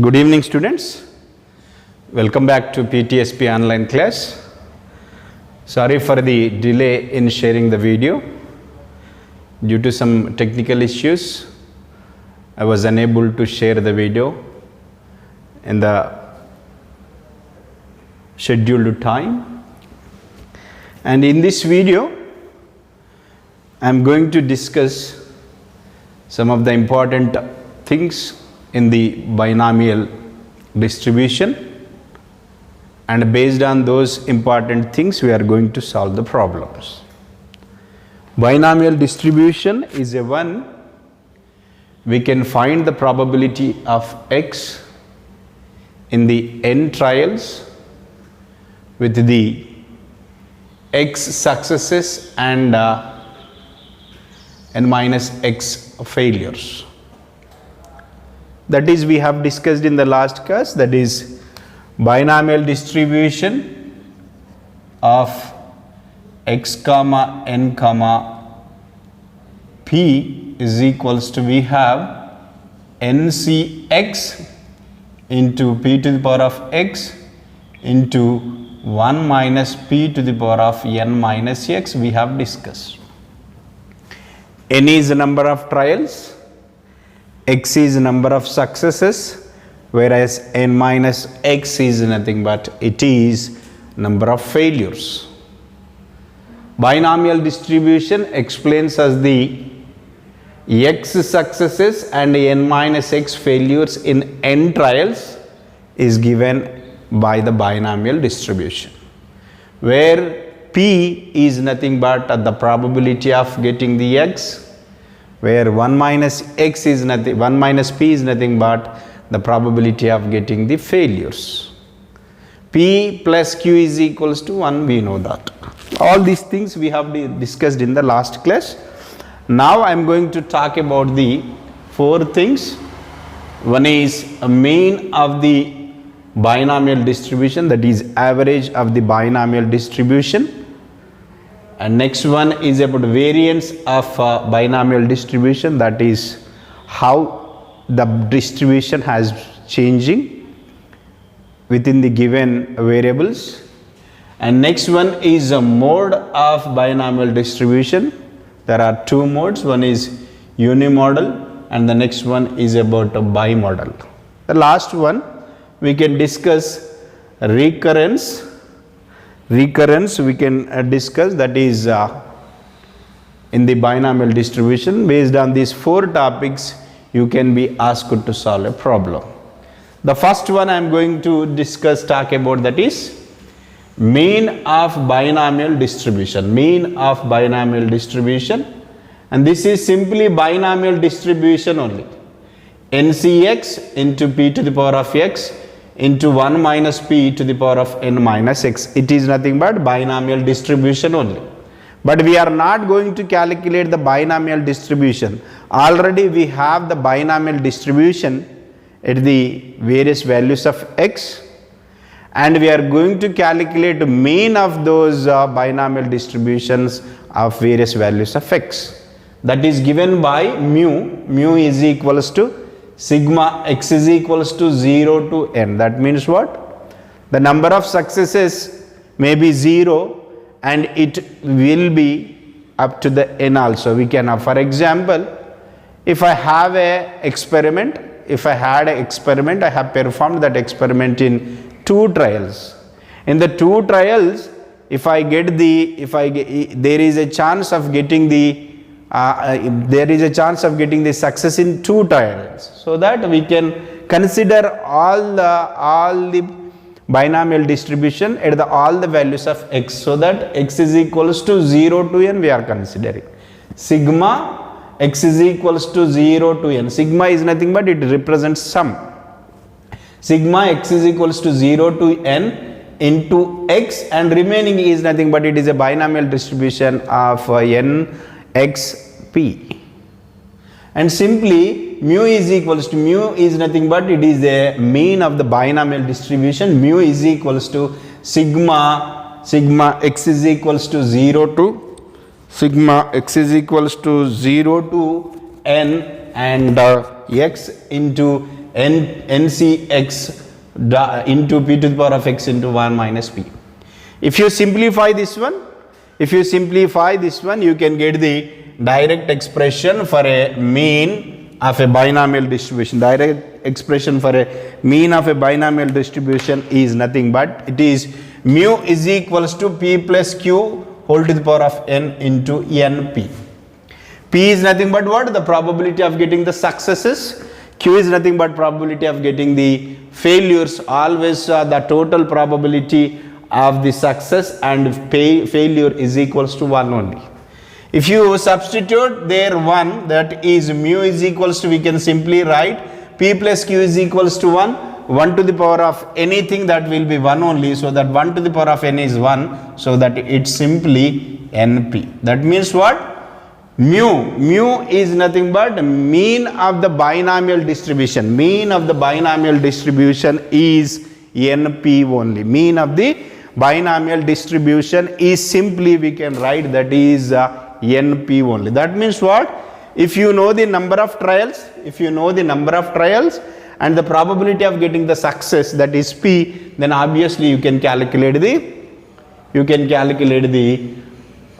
Good evening, students. Welcome back to PTSP online class. Sorry for the delay in sharing the video. Due to some technical issues, I was unable to share the video in the scheduled time. And in this video, I am going to discuss some of the important things in the binomial distribution, and based on those important things we are going to solve the problems. Binomial distribution is a one we can find the probability of x in the n trials with the x successes and n minus x failures. That is, we have discussed in the last class, that is binomial distribution of x comma n comma p is equals to, we have ncx into p to the power of x into 1 minus p to the power of n minus x we have discussed. N is the number of trials, x is the number of successes, whereas n minus x is nothing but it is number of failures. Binomial distribution explains as the x successes and n minus x failures in n trials is given by the binomial distribution, where p is nothing but the probability of getting the x, where 1 minus x is nothing, 1 minus p is nothing but the probability of getting the failures. P plus q is equals to 1, we know that. All these things we have discussed in the last class. Now I am going to talk about the four things. One is a mean of the binomial distribution, that is average of the binomial distribution. And next one is about variance of binomial distribution, that is how the distribution has changing within the given variables. And next one is a mode of binomial distribution. There are two modes, one is unimodal and the next one is about a bimodal. The last one we can discuss recurrence. Recurrence we can discuss, that is in the binomial distribution. Based on these four topics you can be asked to solve a problem. The first one I am going to talk about, that is mean of binomial distribution. Mean of binomial distribution, and this is simply binomial distribution only. ncx into p to the power of x into 1 minus p to the power of n minus x. It is nothing but binomial distribution only. But we are not going to calculate the binomial distribution. Already we have the binomial distribution at the various values of x, and we are going to calculate the mean of those binomial distributions of various values of x. That is given by mu. Mu is equals to sigma x is equals to 0 to n. That means what? The number of successes may be 0 and it will be up to the n also. We can have, for example, if I have a experiment, I have performed that experiment in 2 trials. In the 2 trials, there is a chance of getting the success in 2 trials, so that we can consider all the binomial distribution at all the values of x, so that x is equals to 0 to n we are considering. Sigma x is equals to 0 to n. Sigma is nothing but it represents sum. Sigma x is equals to 0 to n into x, and remaining is nothing but it is a binomial distribution of n x p. And simply mu is equals to, mu is nothing but it is a mean of the binomial distribution. Mu is equals to sigma x is equals to 0 to sigma x is equals to 0 to n and x into ncx into p to the power of x into 1 minus p. If you simplify this one, you can get the direct expression for a mean of a binomial distribution. Direct expression for a mean of a binomial distribution is nothing but it is mu is equals to p plus q whole to the power of n into np. P is nothing but what? The probability of getting the successes. Q is nothing but probability of getting the failures. Always the total probability of the success and failure is equals to 1 only. If you substitute there 1, that is mu is equals to, we can simply write p plus q is equals to 1 to the power of anything, that will be 1 only. So that 1 to the power of n is 1, so that it's simply np. That means what? Mu is nothing but mean of the binomial distribution. Mean of the binomial distribution is np only. Mean of the binomial distribution is simply, we can write, that is np only. That means what? If you know the number of trials, and the probability of getting the success, that is p, then obviously you can calculate the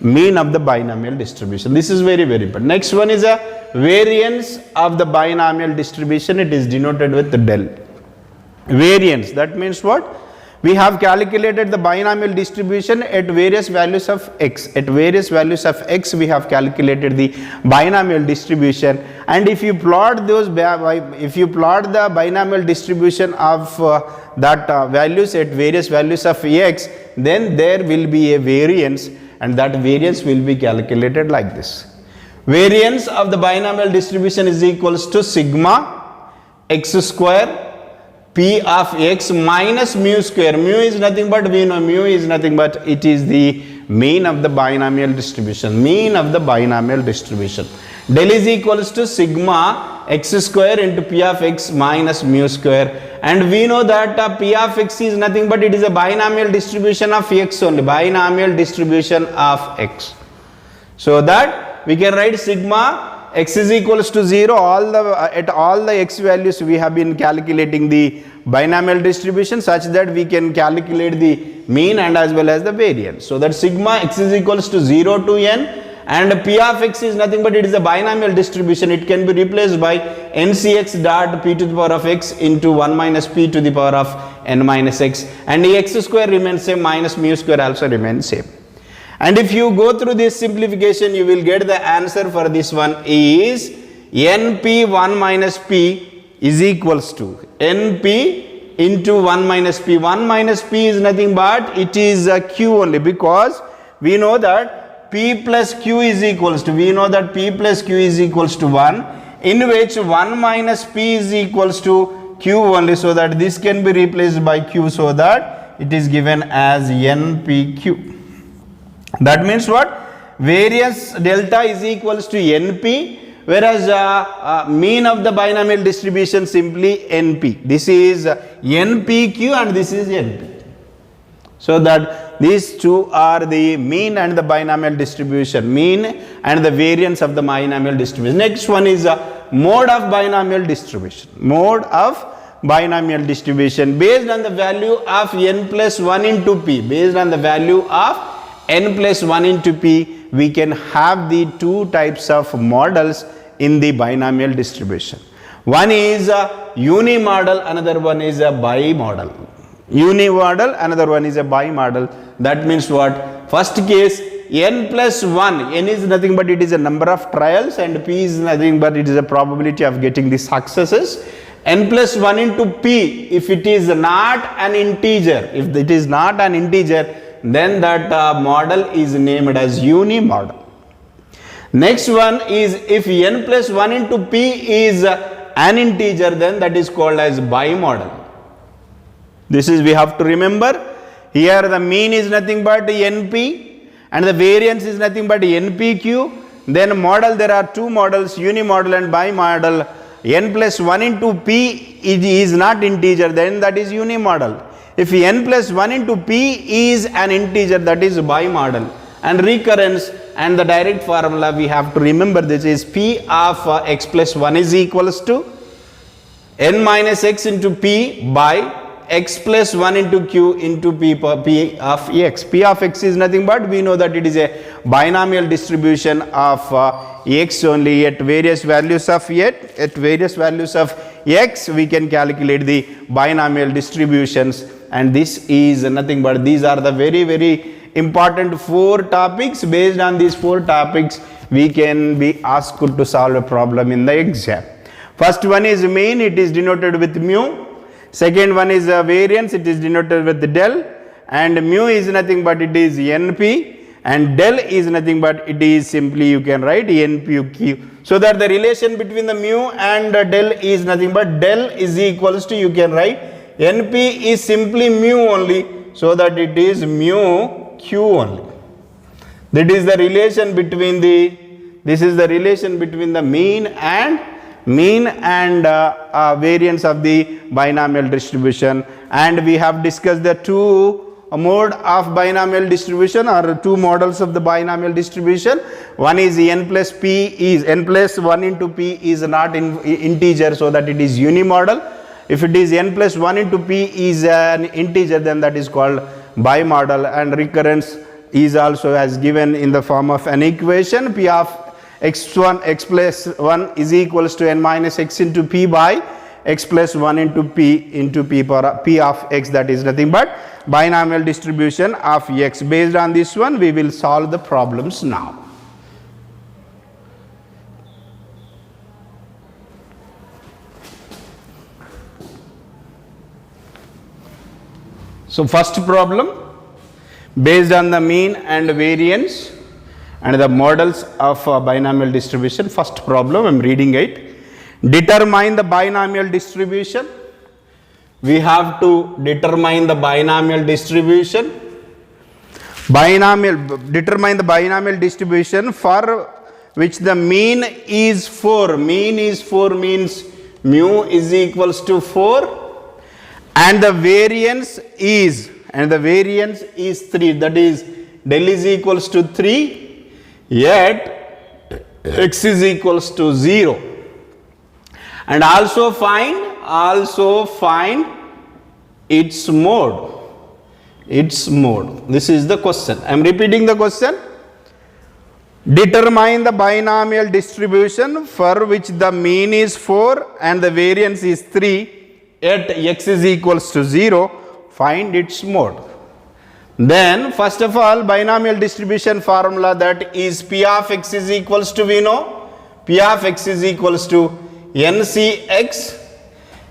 mean of the binomial distribution. This is very, very important. Next one is a variance of the binomial distribution. It is denoted with del. Variance, that means what? We have calculated the binomial distribution at various values of x. At various values of x, we have calculated the binomial distribution. And if you plot those, if you plot the binomial distribution of that values at various values of x, then there will be a variance, and that variance will be calculated like this. Variance of the binomial distribution is equals to sigma x square p of x minus mu square. Mu is nothing but, we know mu is nothing but it is the mean of the binomial distribution. Mean of the binomial distribution. Del is equals to sigma x square into p of x minus mu square. And we know that p of x is nothing but it is a binomial distribution of x only. Binomial distribution of x. So that we can write sigma x is equals to 0. At all the x values we have been calculating the binomial distribution such that we can calculate the mean and as well as the variance. So that sigma x is equals to 0 to n, and p of x is nothing but it is a binomial distribution. It can be replaced by ncx dot p to the power of x into 1 minus p to the power of n minus x, and the x square remains same, minus mu square also remains same. And if you go through this simplification, you will get the answer for this one is np 1 minus p is equals to np into 1 minus p. 1 minus p is nothing but it is a q only, because we know that p plus q is equals to, 1, in which 1 minus p is equals to q only, so that this can be replaced by q, so that it is given as npq. That means what? Variance delta is equals to np, whereas mean of the binomial distribution simply np. This is npq and this is np. So that these two are the mean and the binomial distribution, mean and the variance of the binomial distribution. Next one is mode of binomial distribution. Mode of binomial distribution based on the value of n plus 1 into p. Based on the value of n plus 1 into p, we can have the two types of models in the binomial distribution. One is a unimodal, another one is a bimodal. Unimodal, another one is a bimodal. That means what? First case, n plus 1, n is nothing but it is a number of trials, and p is nothing but it is a probability of getting the successes. N plus 1 into p, if it is not an integer, then that model is named as unimodal. Next one is if n plus 1 into p is an integer, then that is called as bimodal. This is, we have to remember, here the mean is nothing but np and the variance is nothing but npq. Then model, there are two models, unimodal and bimodal. N plus 1 into p is not integer, then that is unimodal. If n plus 1 into p is an integer, that is bimodal. And recurrence and the direct formula we have to remember, this is p of x plus 1 is equals to n minus x into p by x plus 1 into q into p of x. P of x is nothing but, we know that it is a binomial distribution of x only at various values of x we can calculate the binomial distributions, and this is nothing but, these are the very important 4 topics. Based on these 4 topics we can be asked to solve a problem in the exam. First one is mean, it is denoted with mu. Second one is variance, it is denoted with del, and mu is nothing but it is np, and del is nothing but it is simply you can write npq. So that the relation between the mu and del is nothing but del is equals to, you can write np is simply mu only, so that it is mu q only. That is the relation between the, this is the relation between the mean and variance of the binomial distribution. And we have discussed the 2 mode of binomial distribution, or 2 models of the binomial distribution. One is n plus p is n plus 1 into p is not in integer, so that it is unimodal. If it is n plus 1 into p is an integer, then that is called bimodal. And recurrence is also as given in the form of an equation, p of x plus 1 is equals to n minus x into p by x plus 1 into p power p of x, that is nothing but binomial distribution of x. Based on this one we will solve the problems now. So first problem, based on the mean and variance and the models of binomial distribution. First problem, I am reading it. Determine the binomial distribution. We have to determine the binomial distribution. Determine the binomial distribution for which the mean is 4. Mean is 4 means mu is equals to 4, and the variance is 3. That is del is equals to 3. Yet x is equals to 0, and also find its mode. This is the question. I am repeating the question. Determine the binomial distribution for which the mean is 4 and the variance is 3, yet x is equals to 0. Find its mode. Then first of all, binomial distribution formula, that is p of x is equals to, we know p of x is equals to ncx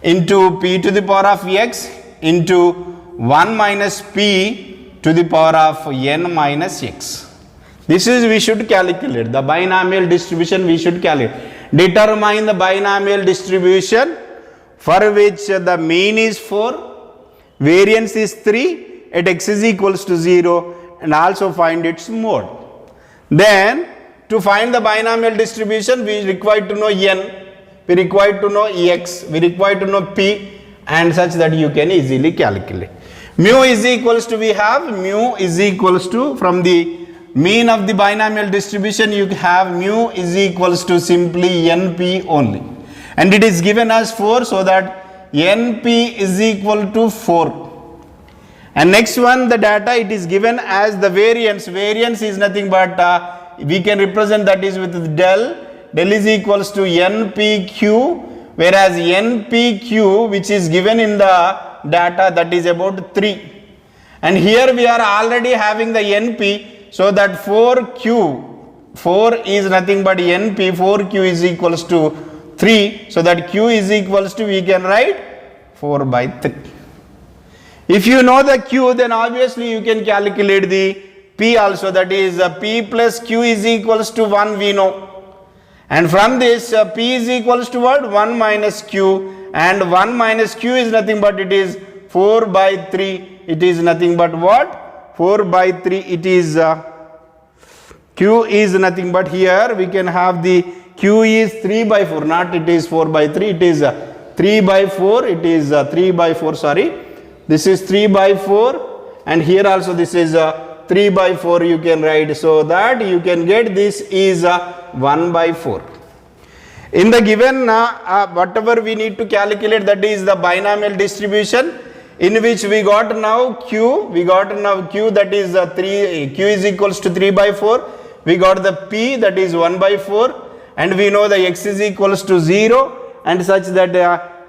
into p to the power of x into 1 minus p to the power of n minus x. This is, we should calculate the binomial distribution, we should calculate. Determine the binomial distribution for which the mean is 4, variance is 3, at x is equals to 0, and also find its mode. Then to find the binomial distribution we require to know n, we require to know x, we require to know p, and such that you can easily calculate. Mu is equals to, we have mu is equals to, from the mean of the binomial distribution you have mu is equals to simply np only, and it is given as 4, so that np is equal to 4. And next one, the data, it is given as the variance. Variance is nothing but we can represent that is with del. Del is equals to npq, whereas npq which is given in the data, that is about 3. And here we are already having the np, so that 4q, 4 is nothing but np, 4q is equals to 3, so that q is equals to, we can write 4 by 3. If you know the q, then obviously you can calculate the p also, that is p plus q is equals to 1, we know. And from this p is equals to what? 1 minus q, and 1 minus q is nothing but it is 4 by 3. It is nothing but what? 4 by 3. It is q is nothing but, here we can have the q is 3 by 4, not it is 4 by 3, it is 3 by 4, it is 3 by 4, sorry. This is 3 by 4, and here also this is 3 by 4 you can write, so that you can get this is 1 by 4. In the given whatever we need to calculate, that is the binomial distribution, in which we got now q, that is 3, q is equals to 3 by 4, we got the p, that is 1 by 4, and we know the x is equals to 0, and such that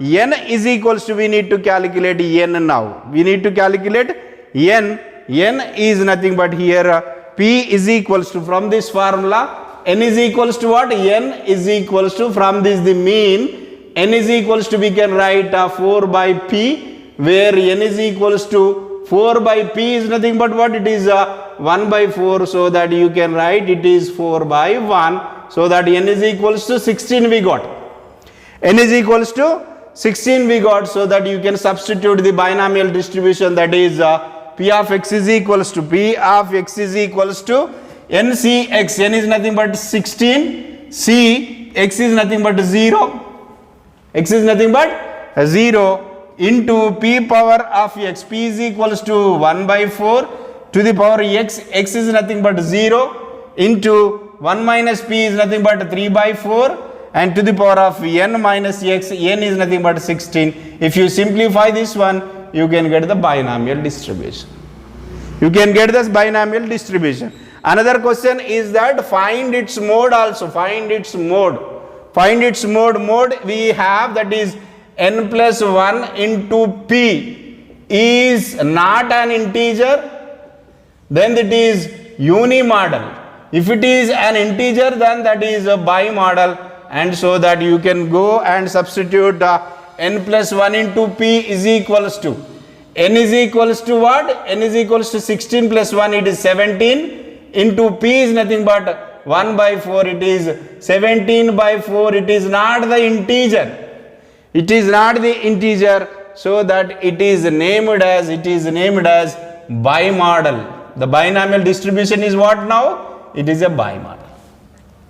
n is equals to, we need to calculate n now. We need to calculate n is nothing but here p is equals to, from this formula, n is equals to what? N is equals to, from this the mean, n is equals to, we can write 4 by p, where n is equals to 4 by p is nothing but what? It is 1 by 4, so that you can write it is 4 by 1, so that n is equals to 16 we got. N is equals to 16 we got, so that you can substitute the binomial distribution, that is p of x is equals to NCX, n is nothing but 16, c, x is nothing but 0, into p power of x, p is equals to 1 by 4 to the power x, x is nothing but 0, into 1 minus p is nothing but 3 by 4, and to the power of n minus x, n is nothing but 16. If you simplify this one, you can get the binomial distribution. Another question is that find its mode also. Find its mode. Mode we have, that is n plus 1 into p is not an integer, then it is unimodal. If it is an integer, then that is a bimodal, and so that you can go and substitute n plus 1 into p is equals to, n is equals to what? N is equals to 16 plus 1, it is 17, into p is nothing but 1 by 4, it is 17 by 4, it is not the integer. So that it is named as bimodal. The binomial distribution is what now? It is a bimodal.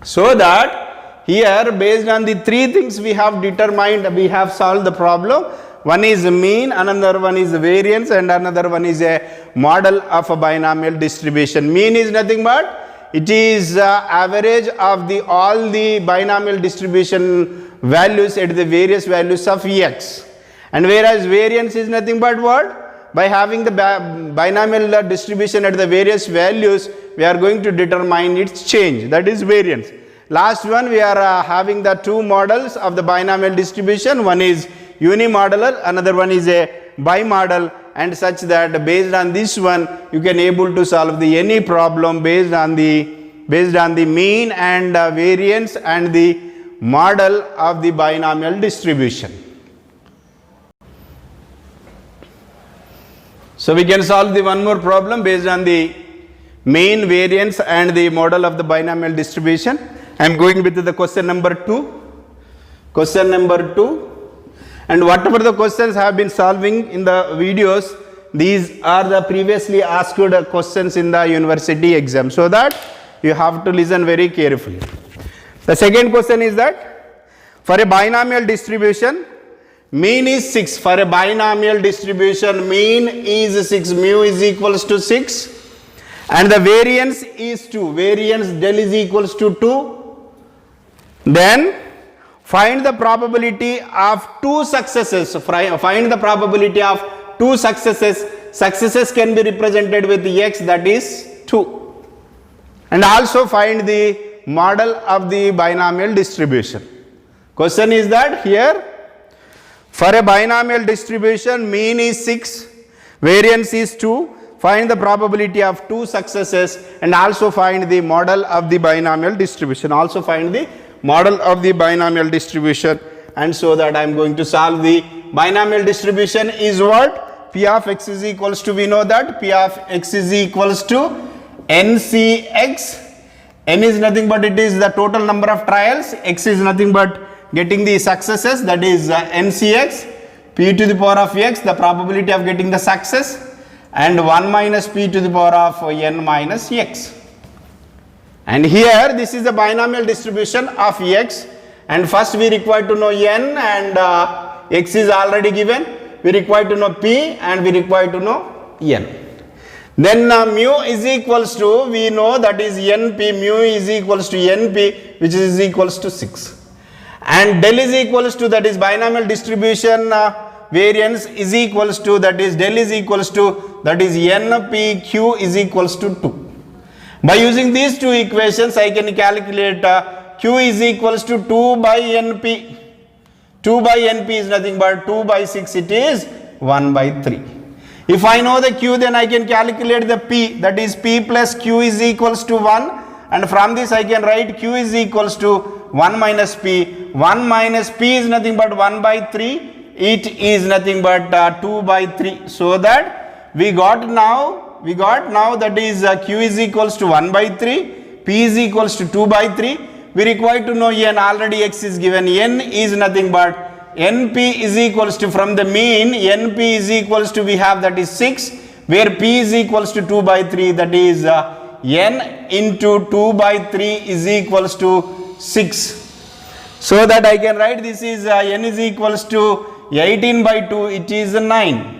So that here, based on the three things we have determined, we have solved the problem. One is mean, another one is variance, and another one is a model of a binomial distribution. Mean is nothing but it is average of all the binomial distribution values at the various values of x, and whereas variance is nothing but what? By having the binomial distribution at the various values, we are going to determine its change, that is variance. Last one, we are having the two models of the binomial distribution. One is unimodal, another one is a bimodal, and such that based on this one you can able to solve any problem based on the mean and variance and the model of the binomial distribution. So we can solve the one more problem based on the mean, variance and the model of the binomial distribution. I am going with the question number 2. And whatever the questions have been solving in the videos, these are the previously asked questions in the university exam, so that you have to listen very carefully. The second question is that for a binomial distribution, mean is 6. For a binomial distribution, mean is 6, mu is equals to 6, and the variance is 2. Variance del is equals to 2. Then find the probability of 2 successes. Find the probability of 2 successes. Successes can be represented with x, that is 2. And also find the model of the binomial distribution. Question is that here, for a binomial distribution, mean is 6, variance is 2. Find the probability of 2 successes and also find the model of the binomial distribution. And so that I am going to solve the binomial distribution is what? P of x is equals to, we know that P of x is equals to NCX. N is nothing but it is the total number of trials. X is nothing but getting the successes, that is NCX. P to the power of x, the probability of getting the success, and 1 minus p to the power of n minus x. And here this is the binomial distribution of x, and first we require to know n, and x is already given. We require to know p and we require to know n. Then mu is equals to, we know that is np, mu is equals to np, which is equals to 6. and del is equals to, that is binomial distribution variance is equals to, that is del is equals to, that is npq is equals to 2. By using these two equations I can calculate q is equals to 2 by np. 2 by np is nothing but 2 by 6, it is 1 by 3. If I know the q, then I can calculate the p, that is p plus q is equals to 1, and from this I can write q is equals to 1 minus p. 1 minus p is nothing but 1 by 3, it is nothing but 2 by 3. So that we got now that is q is equals to 1 by 3, p is equals to 2 by 3. We require to know n, already x is given, n is nothing but np is equals to, from the mean np is equals to, we have that is 6, where p is equals to 2 by 3, that is n into 2 by 3 is equals to 6. So that I can write this is n is equals to 18 by 2, it is 9.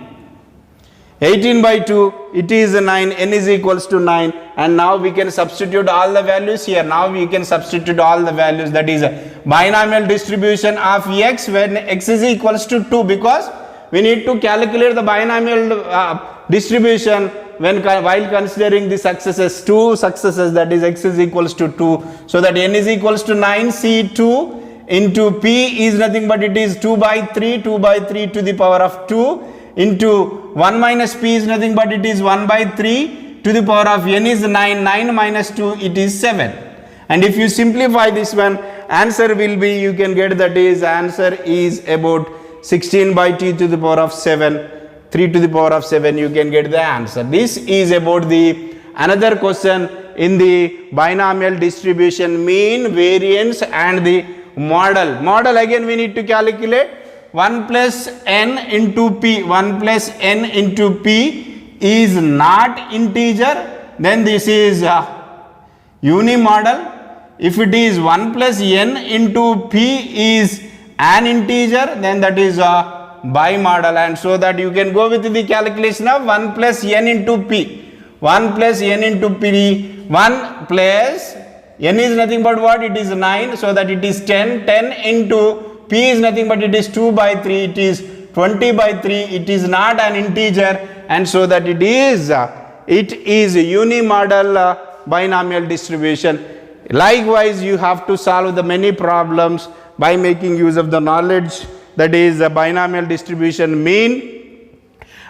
18 by 2, it is 9, n is equals to 9, and now we can substitute all the values here. Now we can substitute all the values, that is binomial distribution of x when x is equals to 2, because we need to calculate the binomial distribution when while considering the successes, 2 successes, that is x is equals to 2. So that n is equals to 9, c2 into p is nothing but it is 2 by 3, 2 by 3 to the power of 2 into 1 minus p is nothing but it is 1 by 3 to the power of n is 9, 9 minus 2 it is 7. And if you simplify this one, answer will be, you can get, that is answer is about 16 by t to the power of 7, 3 to the power of 7, you can get the answer. This is about the another question in the binomial distribution, mean, variance and the model. Model again we need to calculate 1 plus n into p. 1 plus n into p is not integer, then this is unimodal. If it is 1 plus n into p is an integer, then that is bimodal, and so that you can go with the calculation of 1 plus n into p. 1 plus n into p, 1 plus n is nothing but what? It is 9, so that it is 10. 10 into p is nothing but it is 2 by 3, it is 20 by 3, it is not an integer, and so that it is unimodal binomial distribution. Likewise, you have to solve the many problems by making use of the knowledge, that is the binomial distribution mean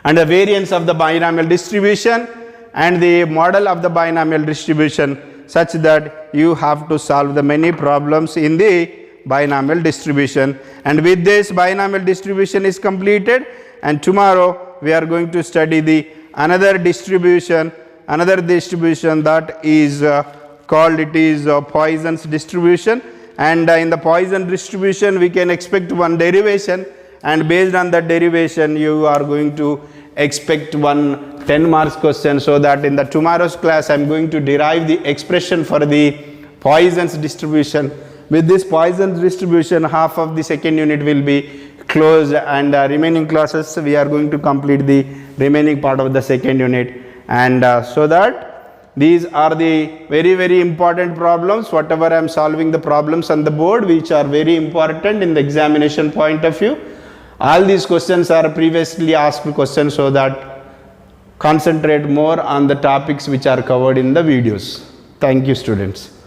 and the variance of the binomial distribution and the model of the binomial distribution, such that you have to solve the many problems in the binomial distribution. And with this, binomial distribution is completed, and tomorrow we are going to study the another distribution that is called, it is Poisson's distribution. And in the Poisson distribution we can expect one derivation, and based on that derivation you are going to expect one 10 marks question. So that in the tomorrow's class I am going to derive the expression for the Poisson's distribution. With this Poisson's distribution, half of the second unit will be closed, and remaining classes we are going to complete the remaining part of the second unit. And so that these are the very important problems, whatever I am solving the problems on the board, which are very important in the examination point of view. All these questions are previously asked questions, so that concentrate more on the topics which are covered in the videos. Thank you, students.